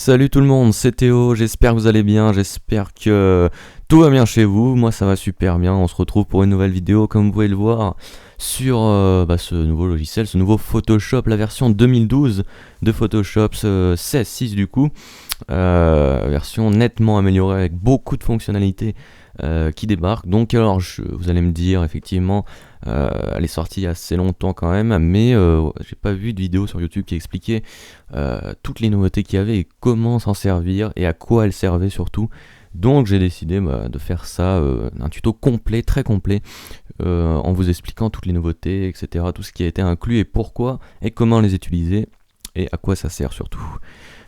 Salut tout le monde, c'est Théo, j'espère que vous allez bien, j'espère que tout va bien chez vous, moi ça va super bien, on se retrouve pour une nouvelle vidéo comme vous pouvez le voir sur ce nouveau logiciel, ce nouveau Photoshop, la version 2012 de Photoshop 16.6 du coup, version nettement améliorée avec beaucoup de fonctionnalités qui débarquent. Donc alors vous allez me dire effectivement elle est sortie il y a assez longtemps quand même, mais j'ai pas vu de vidéo sur YouTube qui expliquait toutes les nouveautés qu'il y avait et comment s'en servir et à quoi elles servaient surtout. Donc j'ai décidé de faire ça, un tuto complet, très complet, en vous expliquant toutes les nouveautés, etc. Tout ce qui a été inclus et pourquoi et comment les utiliser et à quoi ça sert surtout.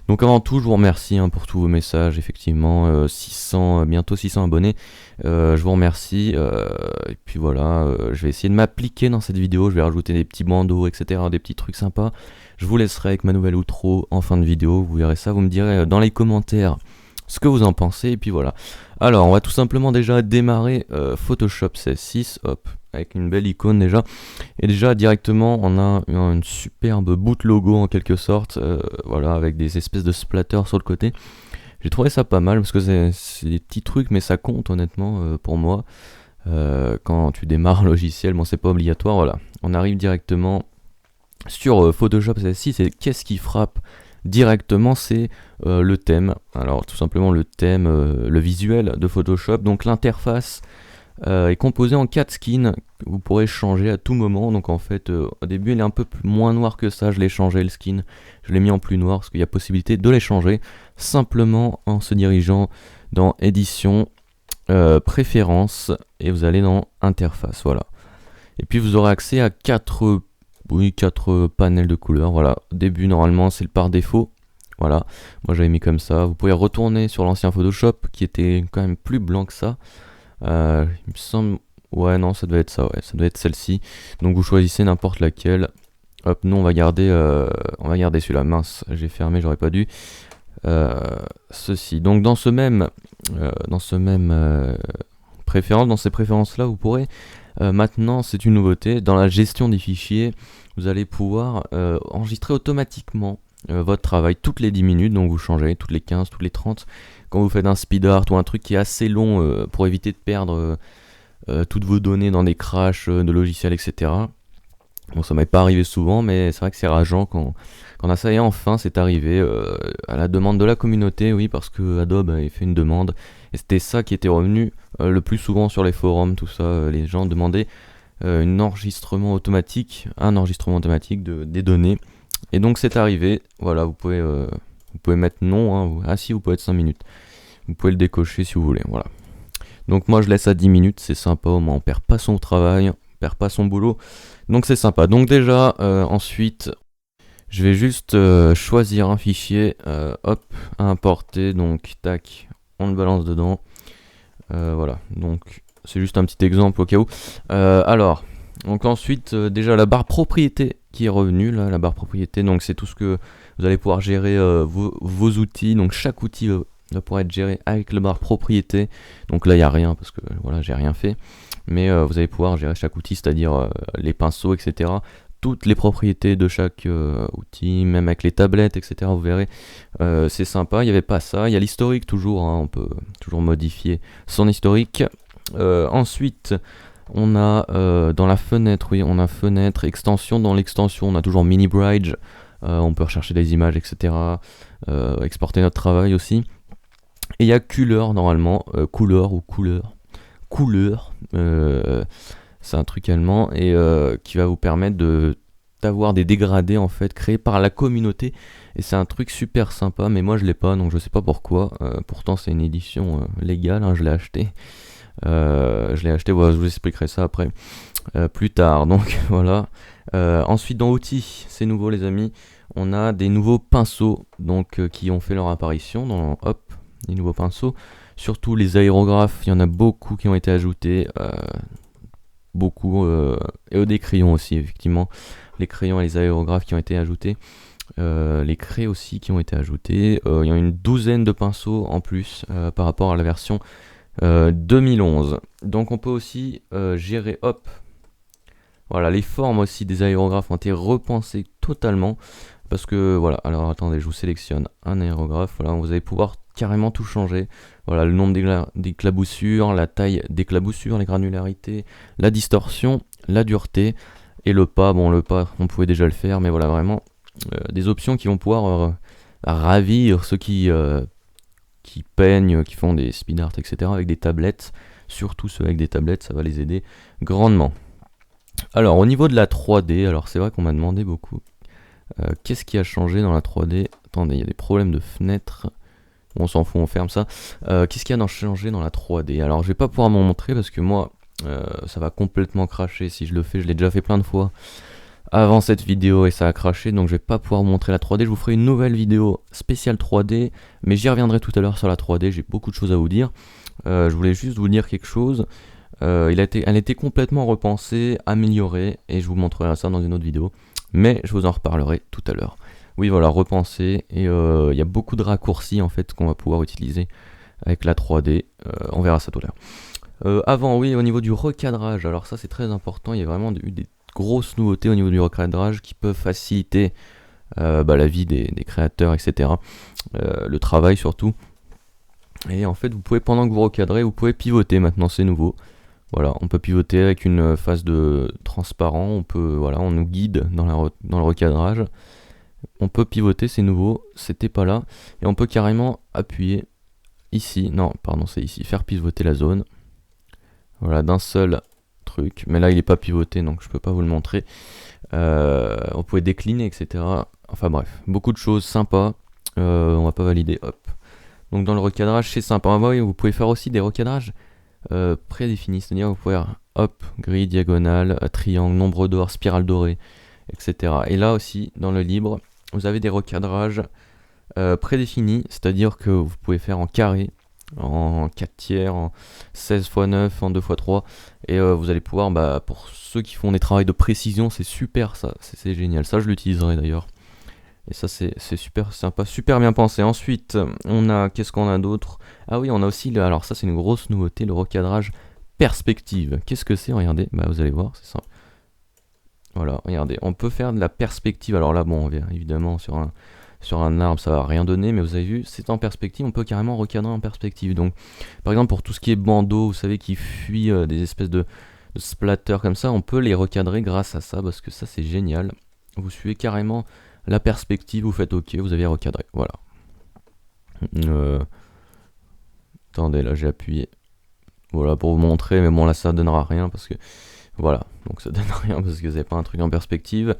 Donc avant tout, je vous remercie pour tous vos messages, effectivement, 600, bientôt 600 abonnés, je vous remercie, et puis voilà, je vais essayer de m'appliquer dans cette vidéo, je vais rajouter des petits bandeaux, etc., des petits trucs sympas. Je vous laisserai avec ma nouvelle outro en fin de vidéo, vous verrez ça, vous me direz dans les commentaires ce que vous en pensez, et puis voilà. Alors, on va tout simplement déjà démarrer Photoshop 16.6, hop, avec une belle icône déjà. Et déjà, directement, on a une superbe boot logo en quelque sorte, voilà, avec des espèces de splatters sur le côté. J'ai trouvé ça pas mal, parce que c'est des petits trucs, mais ça compte honnêtement pour moi. Quand tu démarres un logiciel, bon, c'est pas obligatoire, voilà. On arrive directement sur Photoshop 16.6, et qu'est-ce qui frappe directement, c'est le thème. Alors tout simplement le thème, le visuel de Photoshop. Donc l'interface est composée en 4 skins que vous pourrez changer à tout moment. Donc en fait au début elle est un peu moins noire que ça, je l'ai changé le skin, je l'ai mis en plus noir parce qu'il y a possibilité de les changer simplement en se dirigeant dans édition, préférences, et vous allez dans interface, voilà. Et puis vous aurez accès à 4 panels de couleurs, voilà. Au début normalement c'est le par défaut, voilà, moi j'avais mis comme ça. Vous pouvez retourner sur l'ancien Photoshop qui était quand même plus blanc que ça, il me semble, ouais non ça devait être ça, ouais, ça doit être celle-ci. Donc vous choisissez n'importe laquelle, hop, nous on va garder celui-là, mince, j'ai fermé, j'aurais pas dû, ceci. Donc dans ce même préférence, dans ces préférences là vous pourrez maintenant, c'est une nouveauté, dans la gestion des fichiers, vous allez pouvoir enregistrer automatiquement votre travail toutes les 10 minutes, donc vous changez toutes les 15, toutes les 30, quand vous faites un speed art ou un truc qui est assez long pour éviter de perdre toutes vos données dans des crashs de logiciels, etc. Bon, ça m'est pas arrivé souvent, mais c'est vrai que c'est rageant quand on a ça, et enfin c'est arrivé à la demande de la communauté, oui, parce que Adobe avait fait une demande, et c'était ça qui était revenu le plus souvent sur les forums, tout ça, les gens demandaient un enregistrement automatique des données, et donc c'est arrivé, voilà, vous pouvez mettre non, ah si, vous pouvez être 5 minutes, vous pouvez le décocher si vous voulez, voilà. Donc moi je laisse à 10 minutes, c'est sympa, au moins on perd pas son travail, on perd pas son boulot, donc c'est sympa. Donc déjà, ensuite, je vais juste choisir un fichier, hop, à importer, donc tac, on le balance dedans, voilà, donc c'est juste un petit exemple au cas où. Alors, donc ensuite, déjà la barre propriété qui est revenue, là, la barre propriété, donc c'est tout ce que vous allez pouvoir gérer vos outils, donc chaque outil va pouvoir être géré avec la barre propriété. Donc là il n'y a rien parce que voilà, j'ai rien fait, mais vous allez pouvoir gérer chaque outil, c'est-à-dire les pinceaux, etc., toutes les propriétés de chaque outil, même avec les tablettes, etc., vous verrez, c'est sympa. Il n'y avait pas ça, il y a l'historique toujours, on peut toujours modifier son historique. Ensuite on a dans la fenêtre, oui, on a fenêtre, extension. Dans l'extension on a toujours mini bridge, on peut rechercher des images, etc., exporter notre travail aussi. Et il y a couleur normalement, couleur, c'est un truc allemand, et qui va vous permettre d'avoir des dégradés en fait créés par la communauté, et c'est un truc super sympa, mais moi je l'ai pas, donc je sais pas pourquoi. Pourtant c'est une édition légale, je l'ai acheté, voilà, je vous expliquerai ça après, plus tard, donc voilà. Ensuite dans outils, c'est nouveau les amis, on a des nouveaux pinceaux donc qui ont fait leur apparition dans les nouveaux pinceaux, surtout les aérographes, il y en a beaucoup qui ont été ajoutés, et des crayons aussi, effectivement, les crayons et les aérographes qui ont été ajoutés, les craies aussi qui ont été ajoutés, il y a une douzaine de pinceaux en plus par rapport à la version 2011. Donc on peut aussi gérer, hop, voilà, les formes aussi des aérographes ont été repensées totalement Parce que voilà, alors attendez, je vous sélectionne un aérographe, voilà, vous allez pouvoir carrément tout changer. Voilà, le nombre d'éclaboussures, la taille d'éclaboussures, les granularités, la distorsion, la dureté et le pas. Bon, le pas, on pouvait déjà le faire, mais voilà, vraiment des options qui vont pouvoir ravir ceux qui peignent, qui font des speed art, etc. avec des tablettes. Surtout ceux avec des tablettes, ça va les aider grandement. Alors, au niveau de la 3D, alors c'est vrai qu'on m'a demandé beaucoup. Qu'est-ce qui a changé dans la 3D? Attendez, il y a des problèmes de fenêtre. On s'en fout, on ferme ça. Qu'est-ce qui a changé dans la 3D? Alors, je vais pas pouvoir m'en montrer parce que moi, ça va complètement cracher si je le fais. Je l'ai déjà fait plein de fois avant cette vidéo et ça a craché, donc je vais pas pouvoir vous montrer la 3D. Je vous ferai une nouvelle vidéo spéciale 3D, mais j'y reviendrai tout à l'heure sur la 3D. J'ai beaucoup de choses à vous dire. Je voulais juste vous dire quelque chose. Elle a été complètement repensée, améliorée, et je vous montrerai ça dans une autre vidéo. Mais je vous en reparlerai tout à l'heure. Oui, voilà, repensée, et il y a beaucoup de raccourcis en fait qu'on va pouvoir utiliser avec la 3D. On verra ça tout à l'heure. Avant, oui, au niveau du recadrage, alors ça c'est très important. Il y a vraiment eu des grosses nouveautés au niveau du recadrage qui peuvent faciliter la vie des créateurs, etc. Le travail surtout. Et en fait, vous pouvez, pendant que vous recadrez, vous pouvez pivoter maintenant, c'est nouveau. Voilà, on peut pivoter avec une phase de transparent, on peut, voilà, on nous guide dans le recadrage. On peut pivoter, c'est nouveau, c'était pas là. Et on peut carrément appuyer ici, non, pardon, c'est ici, faire pivoter la zone. Voilà, d'un seul truc. Mais là, il n'est pas pivoté, donc je peux pas vous le montrer. On pouvait décliner, etc. Enfin bref, beaucoup de choses sympas. On va pas valider, hop. Donc dans le recadrage, c'est sympa. Vous pouvez faire aussi des recadrages prédéfinis, c'est-à-dire vous pouvez hop, grille, diagonale, triangle, nombre d'or, spirale dorée, etc. Et là aussi, dans le libre, vous avez des recadrages prédéfinis, c'est-à-dire que vous pouvez faire en carré, en 4 tiers, en 16 x 9, en 2 x 3, et vous allez pouvoir, pour ceux qui font des travaux de précision, c'est super ça, c'est génial, ça je l'utiliserai d'ailleurs. Et ça c'est super sympa, super bien pensé. Ensuite, on a, qu'est-ce qu'on a d'autre? Ah oui, on a aussi, alors ça c'est une grosse nouveauté, le recadrage perspective. Qu'est-ce que c'est? Regardez, vous allez voir, c'est simple. Voilà, regardez, on peut faire de la perspective. Alors là, bon, évidemment, sur un arbre, ça va rien donner, mais vous avez vu, c'est en perspective, on peut carrément recadrer en perspective. Donc, par exemple, pour tout ce qui est bandeau, vous savez, qui fuit des espèces de splatter comme ça, on peut les recadrer grâce à ça, parce que ça c'est génial. Vous suivez carrément la perspective, vous faites OK, vous avez recadré, voilà. Attendez, là j'ai appuyé, voilà, pour vous montrer, mais bon là ça donnera rien, parce que, voilà, donc ça donne rien, parce que c'est pas un truc en perspective.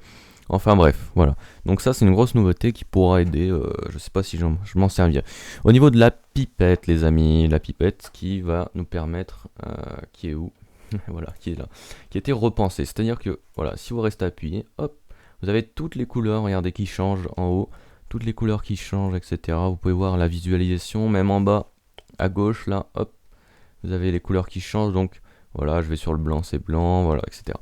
Enfin bref, voilà. Donc ça c'est une grosse nouveauté qui pourra aider, je sais pas si je m'en servirai. Au niveau de la pipette, les amis, la pipette qui va nous permettre, qui est où? Voilà, qui est là, qui a été repensée. C'est-à-dire que, voilà, si vous restez appuyé, hop, vous avez toutes les couleurs, regardez, qui changent en haut, toutes les couleurs qui changent, etc. Vous pouvez voir la visualisation, même en bas, à gauche, là, hop, vous avez les couleurs qui changent, donc voilà, je vais sur le blanc, c'est blanc, voilà, etc.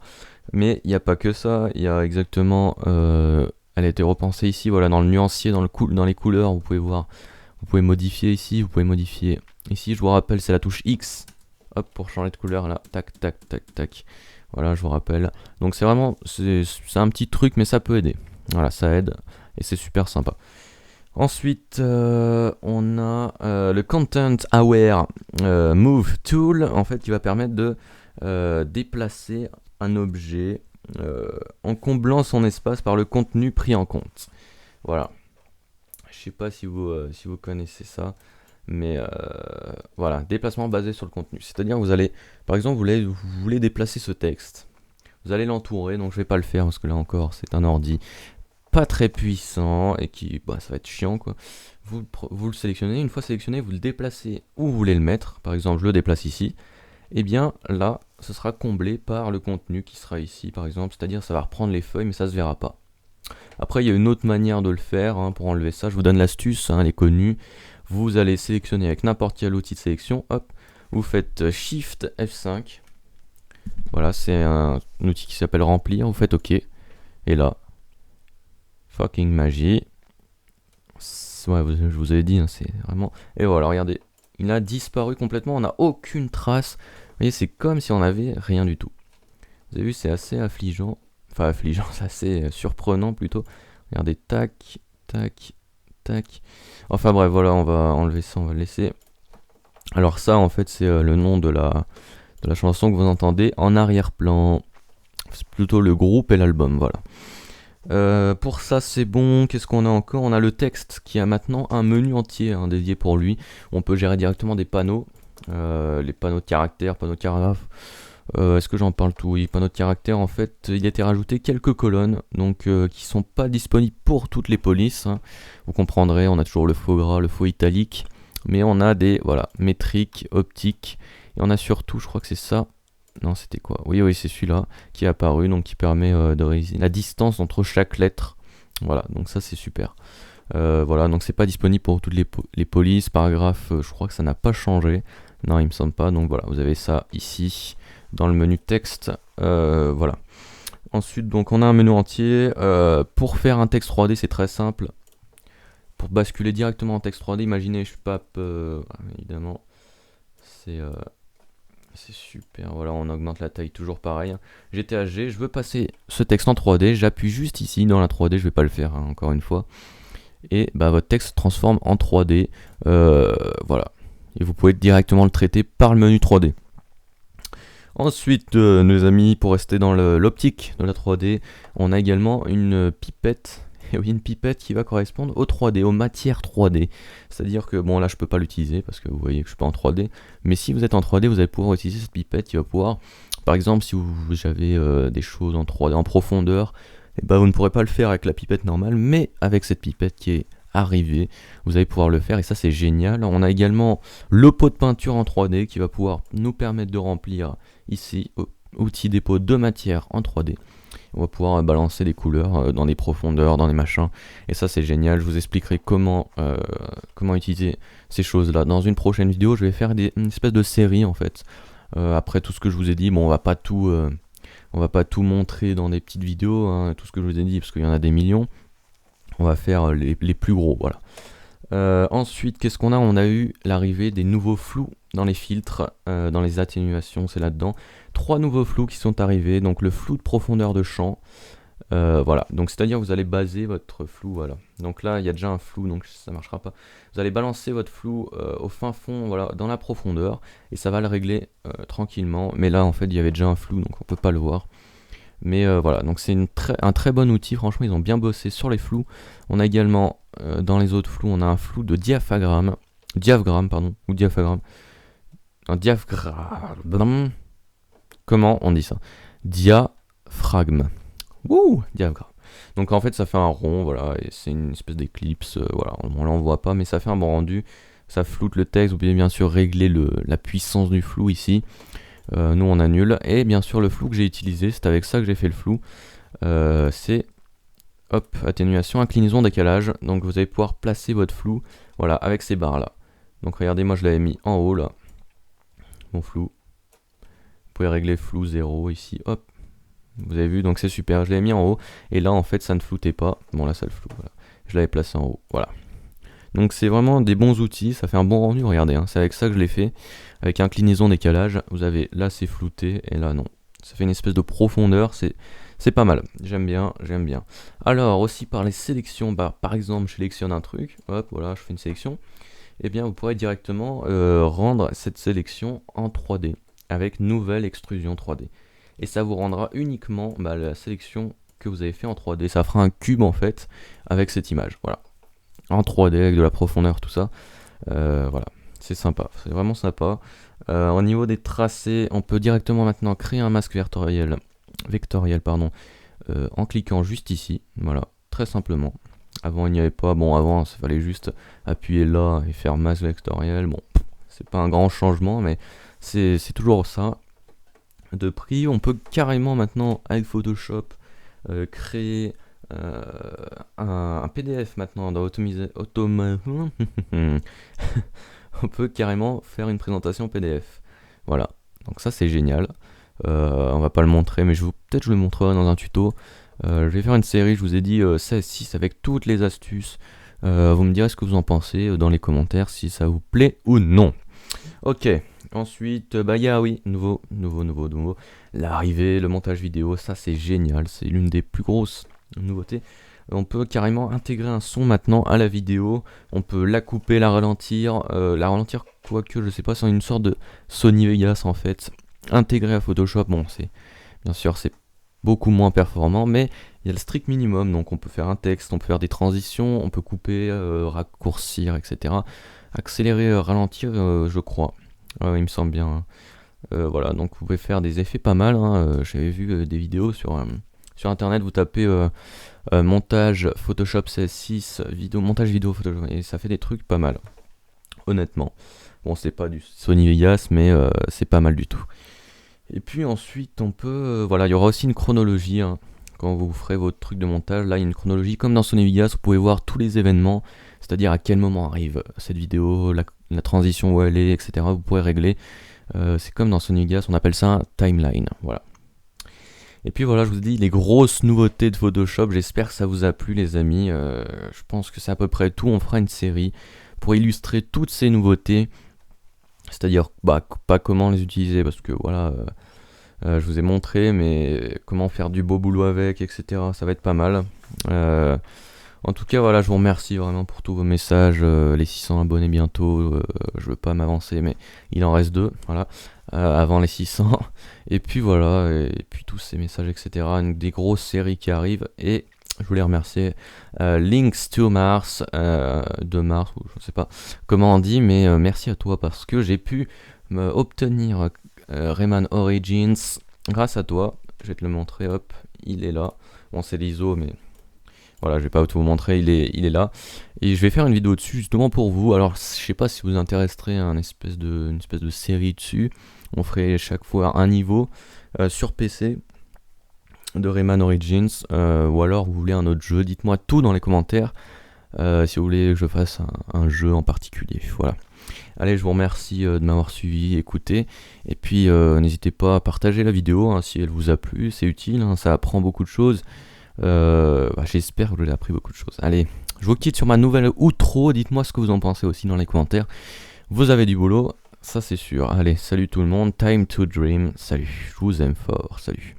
Mais il n'y a pas que ça, il y a exactement, elle a été repensée ici, voilà, dans le nuancier, dans les couleurs, vous pouvez voir, vous pouvez modifier ici, vous pouvez modifier ici, je vous rappelle, c'est la touche X, hop, pour changer de couleur, là, tac, tac, tac, tac. Voilà, je vous rappelle. Donc c'est vraiment, c'est un petit truc, mais ça peut aider. Voilà, ça aide et c'est super sympa. Ensuite, on a le Content Aware Move Tool, en fait, qui va permettre de déplacer un objet en comblant son espace par le contenu pris en compte. Voilà. Je sais pas si vous connaissez ça. Mais voilà, déplacement basé sur le contenu. C'est-à-dire vous allez, par exemple, vous voulez déplacer ce texte. Vous allez l'entourer, donc je vais pas le faire parce que là encore, c'est un ordi pas très puissant et qui, ça va être chiant quoi. Vous le sélectionnez, une fois sélectionné, vous le déplacez où vous voulez le mettre. Par exemple, je le déplace ici. Et bien là, ce sera comblé par le contenu qui sera ici, par exemple. C'est-à-dire ça va reprendre les feuilles, mais ça se verra pas. Après, il y a une autre manière de le faire pour enlever ça. Je vous donne l'astuce, elle est connue. Vous allez sélectionner avec n'importe quel outil de sélection, hop, vous faites Shift F5, voilà, c'est un outil qui s'appelle remplir, vous faites OK, et là, fucking magie, ouais, je vous avais dit, c'est vraiment, et voilà, regardez, il a disparu complètement, on n'a aucune trace, vous voyez, c'est comme si on n'avait rien du tout. Vous avez vu, c'est assez affligeant, enfin affligeant, c'est assez surprenant plutôt. Regardez, tac, tac, tac. Enfin bref, voilà, on va enlever ça, on va le laisser. Alors ça, en fait, c'est le nom de la chanson que vous entendez en arrière-plan. C'est plutôt le groupe et l'album, voilà. Pour ça, c'est bon. Qu'est-ce qu'on a encore? On a le texte qui a maintenant un menu entier dédié pour lui. On peut gérer directement des panneaux. Les panneaux de caractères, panneaux de paragraphes. Est-ce que j'en parle tout? Oui, panneaux de caractères, en fait, il a été rajouté quelques colonnes, donc qui sont pas disponibles pour toutes les polices. Vous comprendrez, on a toujours le faux gras, le faux italique, mais on a des, voilà, métriques, optiques, et on a surtout, je crois que c'est ça. Non, c'était quoi? Oui, c'est celui-là qui est apparu, donc qui permet de réaliser la distance entre chaque lettre. Voilà, donc ça c'est super. Voilà, donc c'est pas disponible pour toutes les polices, paragraphes, je crois que ça n'a pas changé. Non, il me semble pas, donc voilà, vous avez ça ici, dans le menu texte, voilà. Ensuite, donc on a un menu entier. Pour faire un texte 3D, c'est très simple. Pour basculer directement en texte 3D, imaginez, je pape, évidemment, c'est super, voilà, on augmente la taille, toujours pareil. GTHG, je veux passer ce texte en 3D, j'appuie juste ici dans la 3D, je vais pas le faire, encore une fois. Et bah, votre texte se transforme en 3D, voilà. Et vous pouvez directement le traiter par le menu 3D. Ensuite, nos amis, pour rester dans l'optique de la 3D, on a également une pipette. Et oui, une pipette qui va correspondre au 3D, aux matières 3D. C'est-à-dire que, bon, là, je peux pas l'utiliser parce que vous voyez que je suis pas en 3D. Mais si vous êtes en 3D, vous allez pouvoir utiliser cette pipette qui va pouvoir, par exemple, si vous avez des choses en 3D, en profondeur, et ben, vous ne pourrez pas le faire avec la pipette normale, mais avec cette pipette qui est arrivée, vous allez pouvoir le faire et ça, c'est génial. On a également le pot de peinture en 3D qui va pouvoir nous permettre de remplir ici, outil dépôt de matière en 3D. On va pouvoir balancer des couleurs dans des profondeurs, dans des machins. Et ça c'est génial, je vous expliquerai comment utiliser ces choses-là. Dans une prochaine vidéo, je vais faire une espèce de série en fait. Après tout ce que je vous ai dit, bon on va pas tout montrer dans des petites vidéos, tout ce que je vous ai dit, parce qu'il y en a des millions. On va faire les plus gros, voilà. Ensuite, qu'est-ce qu'on a? On a eu l'arrivée des nouveaux flous dans les filtres, dans les atténuations, c'est là-dedans. 3 nouveaux flous qui sont arrivés, donc le flou de profondeur de champ, voilà, donc c'est-à-dire vous allez baser votre flou, voilà. Donc là, il y a déjà un flou, donc ça marchera pas. Vous allez balancer votre flou au fin fond, voilà, dans la profondeur, et ça va le régler tranquillement. Mais là, en fait, il y avait déjà un flou, donc on peut pas le voir. Mais voilà, donc c'est un très bon outil, franchement ils ont bien bossé sur les flous. On a également, dans les autres flous, on a un flou de diaphragme, ou diaphragme. Un diaphragme, comment on dit ça? Diaphragme. Wouh, diaphragme. Donc en fait ça fait un rond, voilà, et c'est une espèce d'éclipse, voilà, on l'en voit pas, mais ça fait un bon rendu. Ça floute le texte, vous pouvez bien sûr régler la puissance du flou ici. Nous on annule, et bien sûr le flou que j'ai utilisé, c'est avec ça que j'ai fait le flou, c'est hop, atténuation, inclinaison, décalage. Donc vous allez pouvoir placer votre flou, voilà, avec ces barres là. Donc regardez, moi je l'avais mis en haut là, mon flou. Vous pouvez régler flou 0 ici, hop, vous avez vu, donc c'est super, je l'avais mis en haut, et là en fait ça ne floutait pas, bon là ça le floue, voilà. Je l'avais placé en haut, voilà. Donc c'est vraiment des bons outils, ça fait un bon rendu, regardez, c'est avec ça que je l'ai fait, avec inclinaison, décalage, vous avez, là c'est flouté, et là non. Ça fait une espèce de profondeur, c'est pas mal, j'aime bien. Alors aussi par les sélections, par exemple je sélectionne un truc, hop, voilà, je fais une sélection, et bien vous pourrez directement rendre cette sélection en 3D, avec nouvelle extrusion 3D. Et ça vous rendra uniquement la sélection que vous avez fait en 3D, ça fera un cube en fait, avec cette image, voilà. En 3D avec de la profondeur, tout ça. Voilà, c'est sympa, c'est vraiment sympa. Au niveau des tracés, on peut directement maintenant créer un masque vectoriel, en cliquant juste ici, voilà, très simplement. Avant il n'y avait pas, bon avant il fallait juste appuyer là et faire masque vectoriel, bon, c'est pas un grand changement, mais c'est toujours ça. De prix, on peut carrément maintenant avec Photoshop créer un PDF maintenant dans on peut carrément faire une présentation PDF. Voilà, donc ça c'est génial. On va pas le montrer, mais peut-être je le montrerai dans un tuto. Je vais faire une série, je vous ai dit 16-6 avec toutes les astuces. Vous me direz ce que vous en pensez dans les commentaires, si ça vous plaît ou non. Ok, ensuite, il y a, oui, nouveau, l'arrivée, le montage vidéo, ça c'est génial, c'est l'une des plus grosses nouveautés. On peut carrément intégrer un son maintenant à la vidéo. On peut la couper, la ralentir. Quoique je sais pas, c'est une sorte de Sony Vegas en fait. Intégré à Photoshop, bon c'est bien sûr c'est beaucoup moins performant, mais il y a le strict minimum. Donc on peut faire un texte, on peut faire des transitions, on peut couper, raccourcir, etc. Accélérer, ralentir, je crois. Il me semble bien, hein. Voilà, donc vous pouvez faire des effets pas mal, hein. J'avais vu des vidéos sur internet, vous tapez montage Photoshop CS6, montage vidéo Photoshop, et ça fait des trucs pas mal, honnêtement. Bon, c'est pas du Sony Vegas, mais c'est pas mal du tout. Et puis ensuite, on peut. Voilà, il y aura aussi une chronologie, hein. Quand vous ferez votre truc de montage, là, il y a une chronologie. Comme dans Sony Vegas, vous pouvez voir tous les événements, c'est-à-dire à quel moment arrive cette vidéo, la transition où elle est, etc. Vous pourrez régler. C'est comme dans Sony Vegas, on appelle ça un timeline. Voilà. Et puis voilà, je vous dis les grosses nouveautés de Photoshop. J'espère que ça vous a plu, les amis. Je pense que c'est à peu près tout. On fera une série pour illustrer toutes ces nouveautés. C'est-à-dire, pas comment les utiliser, parce que voilà, je vous ai montré, mais comment faire du beau boulot avec, etc. Ça va être pas mal. En tout cas, voilà, je vous remercie vraiment pour tous vos messages. Les 600 abonnés bientôt. Je veux pas m'avancer, mais il en reste 2, voilà, avant les 600. Et puis voilà, et puis tous ces messages, etc. Des grosses séries qui arrivent. Et je voulais remercier Links to Mars, de Mars, ou je sais pas comment on dit, mais merci à toi parce que j'ai pu obtenir Rayman Origins grâce à toi. Je vais te le montrer, hop, il est là. Bon, c'est l'ISO, mais voilà, je vais pas tout vous montrer, il est là. Et je vais faire une vidéo dessus justement pour vous. Alors, je sais pas si vous intéresserez à une espèce de série dessus. On ferait chaque fois un niveau sur PC de Rayman Origins, ou alors vous voulez un autre jeu, dites-moi tout dans les commentaires si vous voulez que je fasse un jeu en particulier. Voilà. Allez, je vous remercie de m'avoir suivi, écouté, et puis n'hésitez pas à partager la vidéo, hein, si elle vous a plu, c'est utile, hein, ça apprend beaucoup de choses. J'espère que vous avez appris beaucoup de choses. Allez, je vous quitte sur ma nouvelle outro, dites-moi ce que vous en pensez aussi dans les commentaires. Vous avez du boulot, ça c'est sûr. Allez, salut tout le monde, time to dream, salut, je vous aime fort, salut.